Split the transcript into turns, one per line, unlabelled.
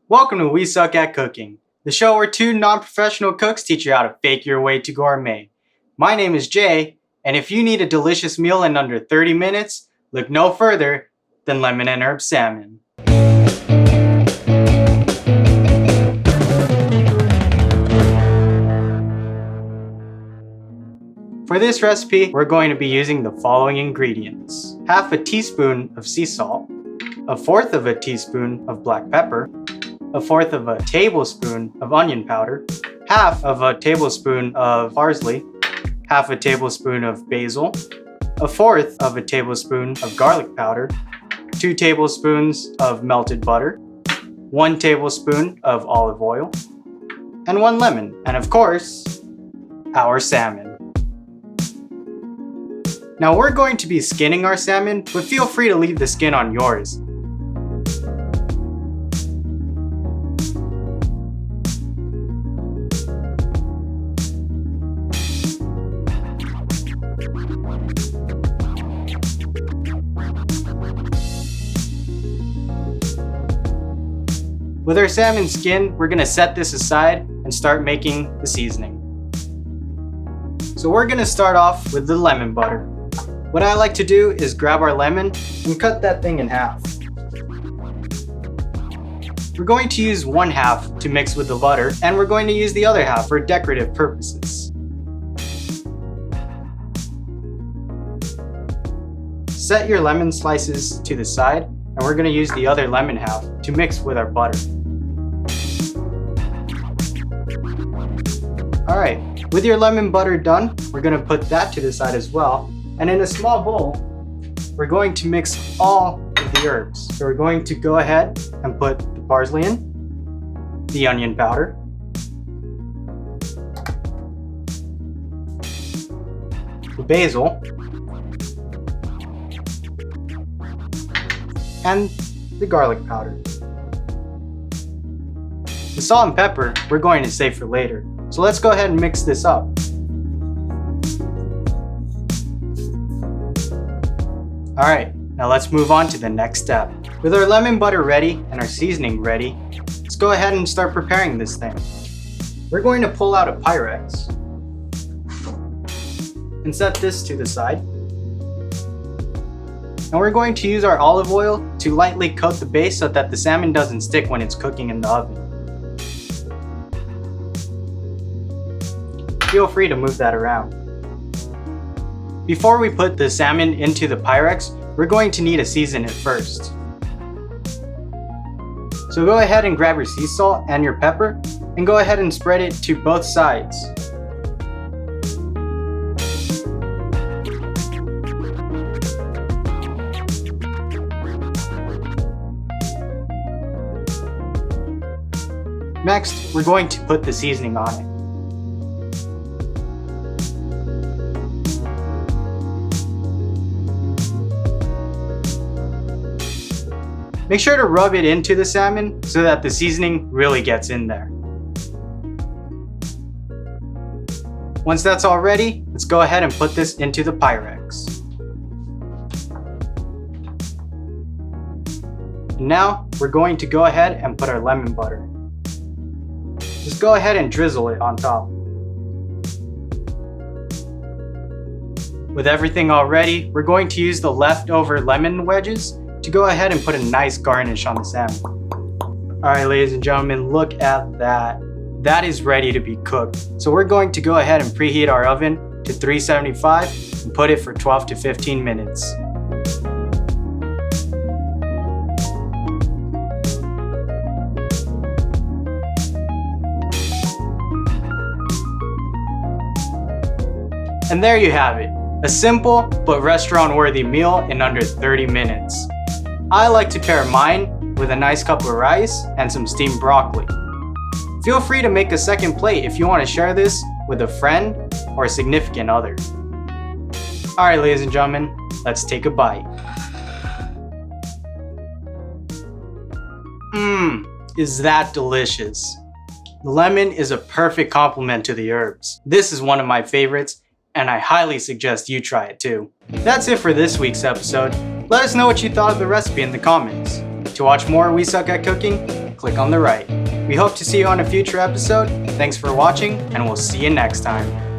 Welcome to We Suck at Cooking, the show where two non-professional cooks teach you how to fake your way to gourmet. My name is Jay, and if you need a delicious meal in under 30 minutes, look no further than lemon and herb salmon. For this recipe, we're going to be using the following ingredients: half a teaspoon of sea salt, a fourth of a teaspoon of black pepper, a fourth of a tablespoon of onion powder, half of a tablespoon of parsley, half a tablespoon of basil, a fourth of a tablespoon of garlic powder, 2 tablespoons of melted butter, 1 tablespoon of olive oil, and 1 lemon, and of course, our salmon. Now we're going to be skinning our salmon, but feel free to leave the skin on yours. With our salmon skinned, we're gonna set this aside and start making the seasoning. So we're gonna start off with the lemon butter. What I like to do is grab our lemon and cut that thing in half. We're going to use 1/2 to mix with the butter, and we're going to use the other half for decorative purposes. Set your lemon slices to the side, and we're going to use the other lemon half to mix with our butter. Alright, with your lemon butter done, we're going to put that to the side as well. And in a small bowl, we're going to mix all of the herbs. So we're going to go ahead and put the parsley in, the onion powder, the basil, and the garlic powder. The salt and pepper we're going to save for later. So let's go ahead and mix this up. Alright, now let's move on to the next step. With our lemon butter ready and our seasoning ready, let's go ahead and start preparing this thing. We're going to pull out a Pyrex and set this to the side. And we're going to use our olive oil to lightly coat the base so that the salmon doesn't stick when it's cooking in the oven. Feel free to move that around. Before we put the salmon into the Pyrex, we're going to need to season it first. So go ahead and grab your sea salt and your pepper and go ahead and spread it to both sides. Next, we're going to put the seasoning on it. Make sure to rub it into the salmon so that the seasoning really gets in there. Once that's all ready, let's go ahead and put this into the Pyrex. And now we're going to go ahead and put our lemon butter. Just go ahead and drizzle it on top. With everything all ready, we're going to use the leftover lemon wedges to go ahead and put a nice garnish on the salmon. Alright, ladies and gentlemen, look at that. That is ready to be cooked. So we're going to go ahead and preheat our oven to 375 and put it for 12 to 15 minutes. And there you have it. A simple but restaurant-worthy meal in under 30 minutes. I like to pair mine with a nice cup of rice and some steamed broccoli. Feel free to make a second plate if you want to share this with a friend or a significant other. Alright, ladies and gentlemen, let's take a bite. Is that delicious? The lemon is a perfect complement to the herbs. This is one of my favorites, and I highly suggest you try it too. That's it for this week's episode. Let us know what you thought of the recipe in the comments. To watch more We Suck at Cooking, click on the right. We hope to see you on a future episode. Thanks for watching, and we'll see you next time.